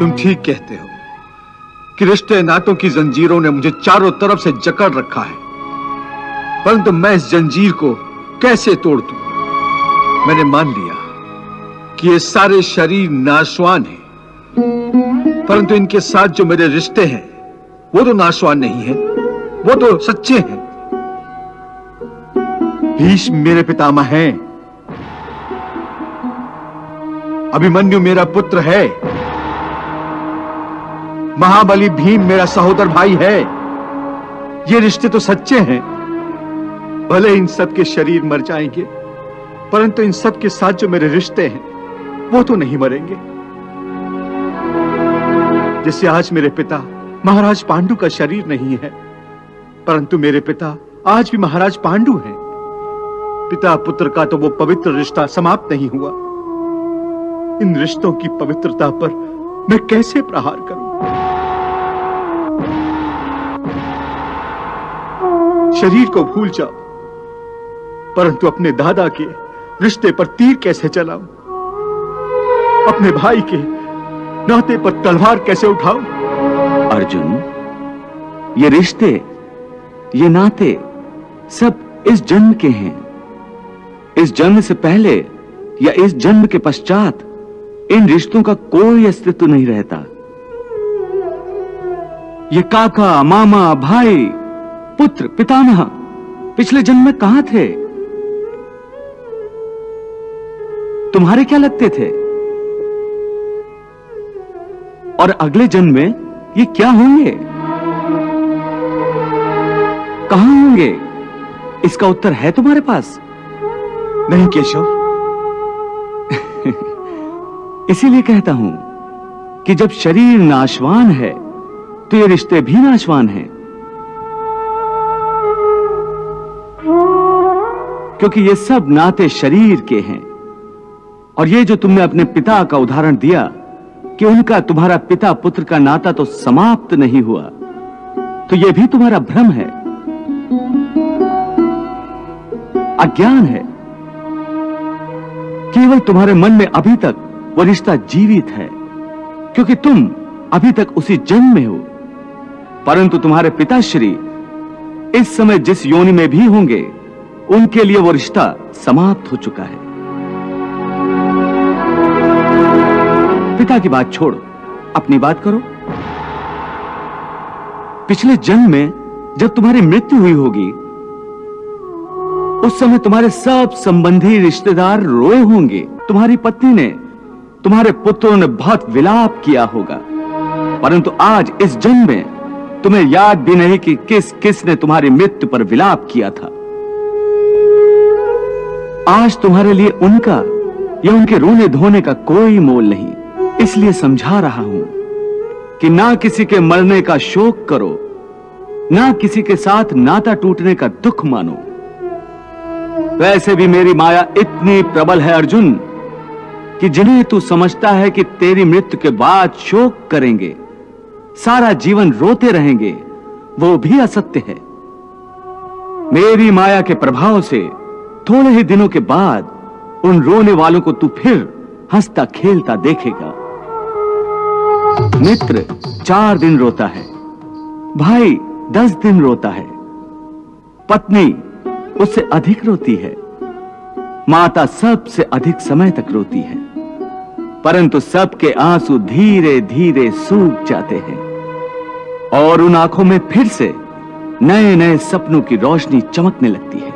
तुम ठीक कहते हो कि रिश्ते नातों की जंजीरों ने मुझे चारों तरफ से जकड़ रखा है, परंतु मैं इस जंजीर को कैसे तोड़ दूं? मैंने मान लिया कि ये सारे शरीर नाशवान हैं, परंतु इनके साथ जो मेरे रिश्ते हैं वो तो नाशवान नहीं है, वो तो सच्चे हैं। भीष्म मेरे पितामह हैं, अभिमन्यु मेरा पुत्र है, महाबली भीम मेरा सहोदर भाई है। ये रिश्ते तो सच्चे हैं। भले इन सब के शरीर मर जाएंगे, परंतु इन सब के साथ जो मेरे रिश्ते हैं वो तो नहीं मरेंगे। जैसे आज मेरे पिता महाराज पांडु का शरीर नहीं है, परंतु मेरे पिता आज भी महाराज पांडु हैं। पिता पुत्र का तो वो पवित्र रिश्ता समाप्त नहीं हुआ। इन रिश्तों की पवित्रता पर मैं कैसे प्रहार करूं? शरीर को भूल जाओ, परंतु अपने दादा के रिश्ते पर तीर कैसे चलाऊं? अपने भाई के नाते पर तलवार कैसे उठाऊं? अर्जुन, ये रिश्ते, ये नाते सब इस जन्म के हैं। इस जन्म से पहले या इस जन्म के पश्चात इन रिश्तों का कोई अस्तित्व नहीं रहता। ये काका, मामा, भाई, पुत्र, पितामह पिछले जन्म में कहां थे? तुम्हारे क्या लगते थे? और अगले जन्म में ये क्या होंगे, कहां होंगे? इसका उत्तर है तुम्हारे पास? नहीं केशव। इसीलिए कहता हूं कि जब शरीर नाशवान है तो ये रिश्ते भी नाशवान हैं, क्योंकि ये सब नाते शरीर के हैं। और ये जो तुमने अपने पिता का उदाहरण दिया कि उनका तुम्हारा पिता पुत्र का नाता तो समाप्त नहीं हुआ, तो यह भी तुम्हारा भ्रम है, अज्ञान है। केवल तुम्हारे मन में अभी तक वो रिश्ता जीवित है, क्योंकि तुम अभी तक उसी जन्म में हो, परंतु तुम्हारे पिताश्री इस समय जिस योनि में भी होंगे, उनके लिए वो रिश्ता समाप्त हो चुका है। पिता की बात छोड़ो, अपनी बात करो। पिछले जन्म में जब तुम्हारी मृत्यु हुई होगी, उस समय तुम्हारे सब संबंधी रिश्तेदार रोए होंगे। तुम्हारी पत्नी ने, तुम्हारे पुत्रों ने बहुत विलाप किया होगा, परंतु आज इस जन्म में तुम्हें याद भी नहीं कि किस किस ने तुम्हारी मृत्यु पर विलाप किया था। आज तुम्हारे लिए उनका या उनके रोने धोने का कोई मोल नहीं। इसलिए समझा रहा हूं कि ना किसी के मरने का शोक करो, ना किसी के साथ नाता टूटने का दुख मानो। वैसे भी मेरी माया इतनी प्रबल है अर्जुन, कि जिन्हें तू समझता है कि तेरी मृत्यु के बाद शोक करेंगे, सारा जीवन रोते रहेंगे, वो भी असत्य है। मेरी माया के प्रभाव से थोड़े ही दिनों के बाद उन रोने वालों को तू फिर हंसता खेलता देखेगा। मित्र 4 दिन रोता है, भाई 10 दिन रोता है, पत्नी उससे अधिक रोती है, माता सबसे अधिक समय तक रोती है, परंतु सबके आंसू धीरे धीरे सूख जाते हैं और उन आंखों में फिर से नए नए सपनों की रोशनी चमकने लगती है।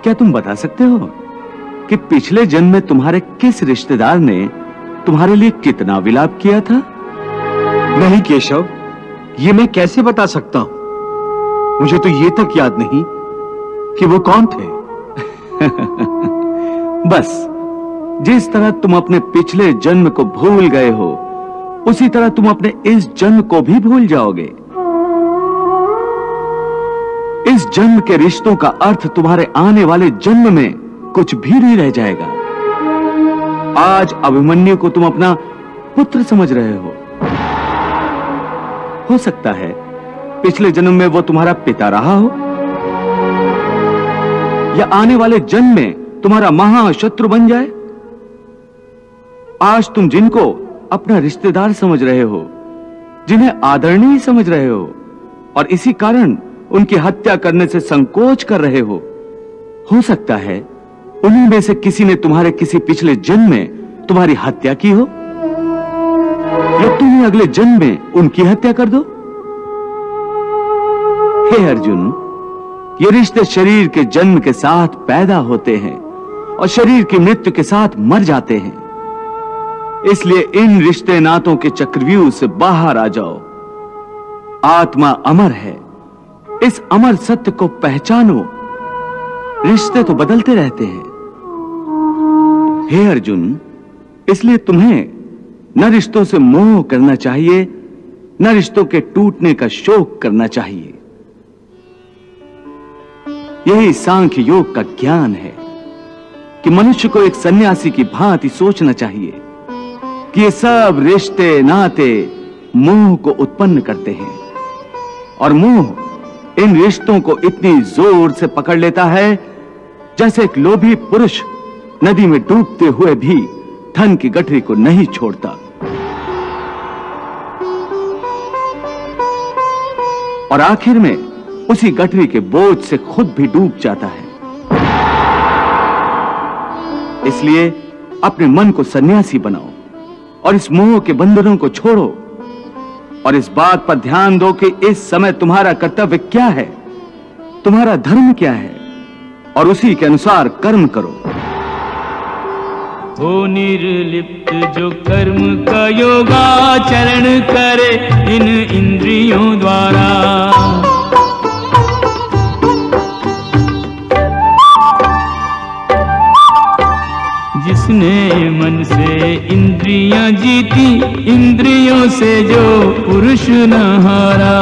क्या तुम बता सकते हो कि पिछले जन्म में तुम्हारे किस रिश्तेदार ने तुम्हारे लिए कितना विलाप किया था? नहीं केशव, ये मैं कैसे बता सकता हूं? मुझे तो ये तक याद नहीं कि वो कौन थे। बस जिस तरह तुम अपने पिछले जन्म को भूल गए हो, उसी तरह तुम अपने इस जन्म को भी भूल जाओगे। इस जन्म के रिश्तों का अर्थ तुम्हारे आने वाले जन्म में कुछ भी नहीं रह जाएगा। आज अभिमन्यु को तुम अपना पुत्र समझ रहे हो सकता है पिछले जन्म में वो तुम्हारा पिता रहा हो, या आने वाले जन्म में तुम्हारा महाशत्रु बन जाए। आज तुम जिनको अपना रिश्तेदार समझ रहे हो, जिन्हें आदरणीय समझ रहे हो, और इसी कारण उनकी हत्या करने से संकोच कर रहे हो सकता है उन्हीं में से किसी ने तुम्हारे किसी पिछले जन्म में तुम्हारी हत्या की हो, या तुम्हें अगले जन्म में उनकी हत्या कर दो। हे अर्जुन, ये रिश्ते शरीर के जन्म के साथ पैदा होते हैं और शरीर की मृत्यु के साथ मर जाते हैं। इसलिए इन रिश्ते नातों के चक्रव्यूह से बाहर आ जाओ। आत्मा अमर है, इस अमर सत्य को पहचानो। रिश्ते तो बदलते रहते हैं। हे अर्जुन, इसलिए तुम्हें न रिश्तों से मोह करना चाहिए, न रिश्तों के टूटने का शोक करना चाहिए। यही सांख्य योग का ज्ञान है कि मनुष्य को एक सन्यासी की भांति सोचना चाहिए कि ये सब रिश्ते नाते मोह को उत्पन्न करते हैं, और मोह इन रिश्तों को इतनी जोर से पकड़ लेता है जैसे एक लोभी पुरुष नदी में डूबते हुए भी धन की गठरी को नहीं छोड़ता। और आखिर में उसी गठरी के बोझ से खुद भी डूब जाता है। इसलिए अपने मन को सन्यासी बनाओ और इस मोह के बंधनों को छोड़ो, और इस बात पर ध्यान दो कि इस समय तुम्हारा कर्तव्य क्या है, तुम्हारा धर्म क्या है, और उसी के अनुसार कर्म करो। हो निर्लिप्त जो कर्म का योगाचरण करे इन इंद्रियों द्वारा, जिसने मन से इंद्रियां जीती, इंद्रियों से जो पुरुष न हारा,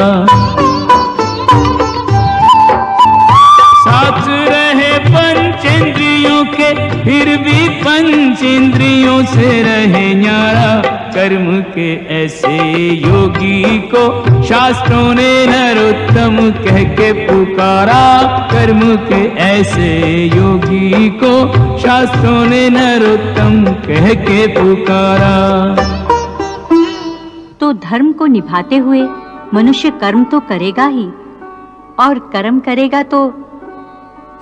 साथ रहे पंचेंद्रियों के फिर भी पंचेंद्रियों से रहे न्यारा। कर्म के ऐसे योगी को शास्त्रों ने नरोत्तम कह के पुकारा। कर्म के ऐसे योगी को शास्त्रों ने नरोत्तम कह के पुकारा। तो धर्म को निभाते हुए मनुष्य कर्म तो करेगा ही, और कर्म करेगा तो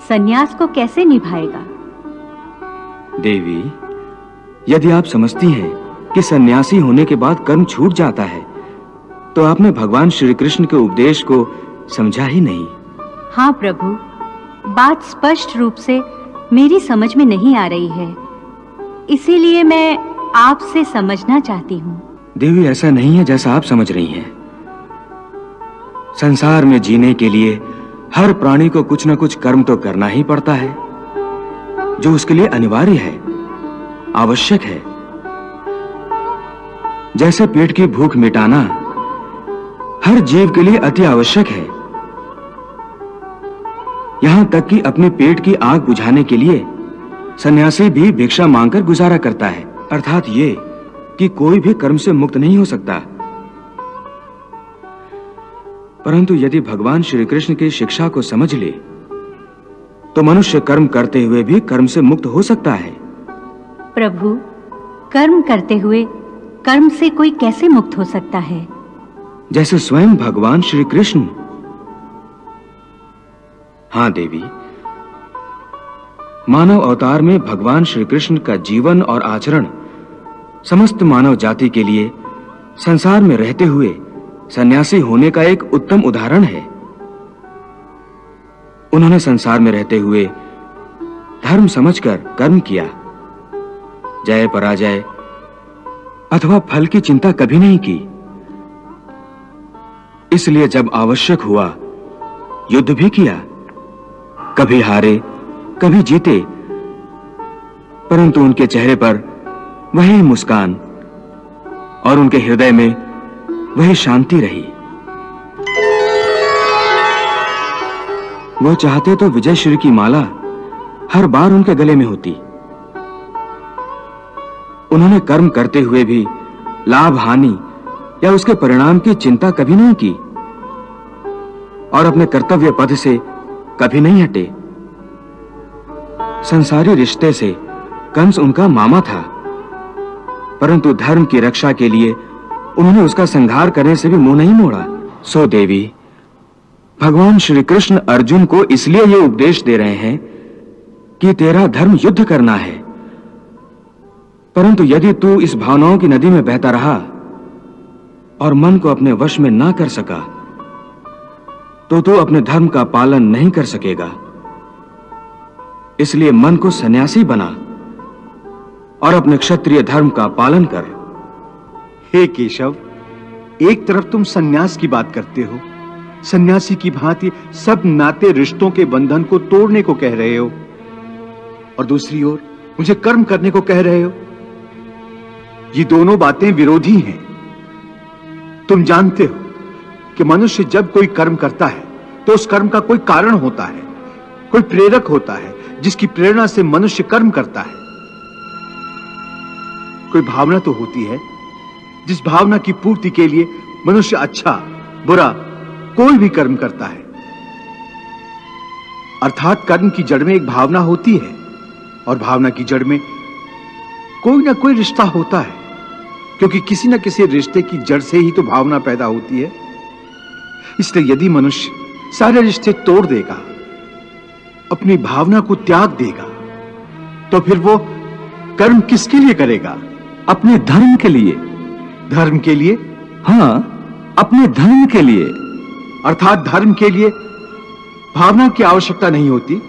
सन्यास को कैसे निभाएगा? देवी, यदि आप समझती हैं कि सन्यासी होने के बाद कर्म छूट जाता है, तो आपने भगवान श्री कृष्ण के उपदेश को समझा ही नहीं। हाँ प्रभु, बात स्पष्ट रूप से मेरी समझ में नहीं आ रही है, इसीलिए मैं आपसे समझना चाहती हूँ। देवी, ऐसा नहीं है जैसा आप समझ रही हैं। संसार में जीने के लिए हर प्राणी को कुछ न कुछ कर्म तो करना ही पड़ता है, जो उसके लिए अनिवार्य है, आवश्यक है। जैसे पेट की भूख मिटाना हर जीव के लिए अति आवश्यक है, यहां तक कि अपने पेट की आग बुझाने के लिए सन्यासी भी भिक्षा मांगकर गुजारा करता है। अर्थात ये कि कोई भी कर्म से मुक्त नहीं हो सकता। परंतु यदि भगवान श्री कृष्ण की शिक्षा को समझ ले तो मनुष्य कर्म करते हुए भी कर्म से मुक्त हो सकता है। प्रभु, कर्म करते हुए कर्म से कोई कैसे मुक्त हो सकता है? जैसे स्वयं भगवान श्री कृष्ण। हाँ देवी, मानव अवतार में भगवान श्री कृष्ण का जीवन और आचरण समस्त मानव जाति के लिए संसार में रहते हुए सन्यासी होने का एक उत्तम उदाहरण है। उन्होंने संसार में रहते हुए धर्म समझकर कर्म किया, जय पराजय अथवा फल की चिंता कभी नहीं की। इसलिए जब आवश्यक हुआ युद्ध भी किया, कभी हारे कभी जीते, परंतु उनके चेहरे पर वही मुस्कान और उनके हृदय में वही शांति रही। वो चाहते तो विजय श्री की माला हर बार उनके गले में होती। उन्होंने कर्म करते हुए भी लाभ हानि या उसके परिणाम की चिंता कभी नहीं की और अपने कर्तव्य पथ से कभी नहीं हटे। संसारी रिश्ते से कंस उनका मामा था, परंतु धर्म की रक्षा के लिए उन्होंने उसका संहार करने से भी मुंह नहीं मोड़ा। सो देवी, भगवान श्री कृष्ण अर्जुन को इसलिए यह उपदेश दे रहे हैं कि तेरा धर्म युद्ध करना है, परंतु यदि तू इस भावनाओं की नदी में बहता रहा और मन को अपने वश में ना कर सका तो तू अपने धर्म का पालन नहीं कर सकेगा। इसलिए मन को सन्यासी बना और अपने क्षत्रिय धर्म का पालन कर। हे केशव, एक तरफ तुम सन्यास की बात करते हो, सन्यासी की भांति सब नाते रिश्तों के बंधन को तोड़ने को कह रहे हो, और दूसरी ओर मुझे कर्म करने को कह रहे हो। ये दोनों बातें विरोधी हैं। तुम जानते हो कि मनुष्य जब कोई कर्म करता है तो उस कर्म का कोई कारण होता है, कोई प्रेरक होता है जिसकी प्रेरणा से मनुष्य कर्म करता है। कोई भावना तो होती है जिस भावना की पूर्ति के लिए मनुष्य अच्छा बुरा कोई भी कर्म करता है। अर्थात कर्म की जड़ में एक भावना होती है और भावना की जड़ में कोई ना कोई रिश्ता होता है, क्योंकि किसी न किसी रिश्ते की जड़ से ही तो भावना पैदा होती है। इसलिए यदि मनुष्य सारे रिश्ते तोड़ देगा, अपनी भावना को त्याग देगा, तो फिर वो कर्म किसके लिए करेगा? अपने धर्म के लिए। धर्म के लिए? हाँ, अपने धर्म के लिए। अर्थात धर्म के लिए भावना की आवश्यकता नहीं होती?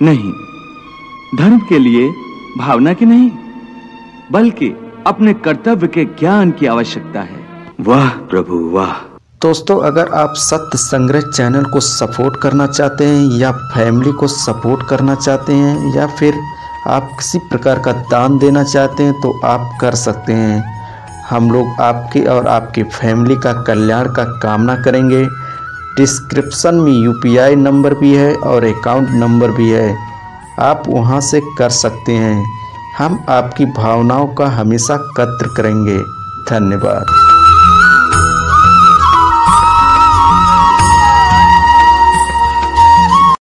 नहीं, धर्म के लिए भावना की नहीं, बल्कि अपने कर्तव्य के ज्ञान की आवश्यकता है। वाह प्रभु वाह। दोस्तों, अगर आप सत्य संग्रह चैनल को सपोर्ट करना चाहते हैं या फैमिली को सपोर्ट करना चाहते हैं या फिर आप किसी प्रकार का दान देना चाहते हैं तो आप कर सकते हैं। हम लोग आपके और आपकी फैमिली का कल्याण का कामना करेंगे। डिस्क्रिप्शन में UPI नंबर भी है और अकाउंट नंबर भी है, आप वहां से कर सकते हैं। हम आपकी भावनाओं का हमेशा कद्र करेंगे। धन्यवाद।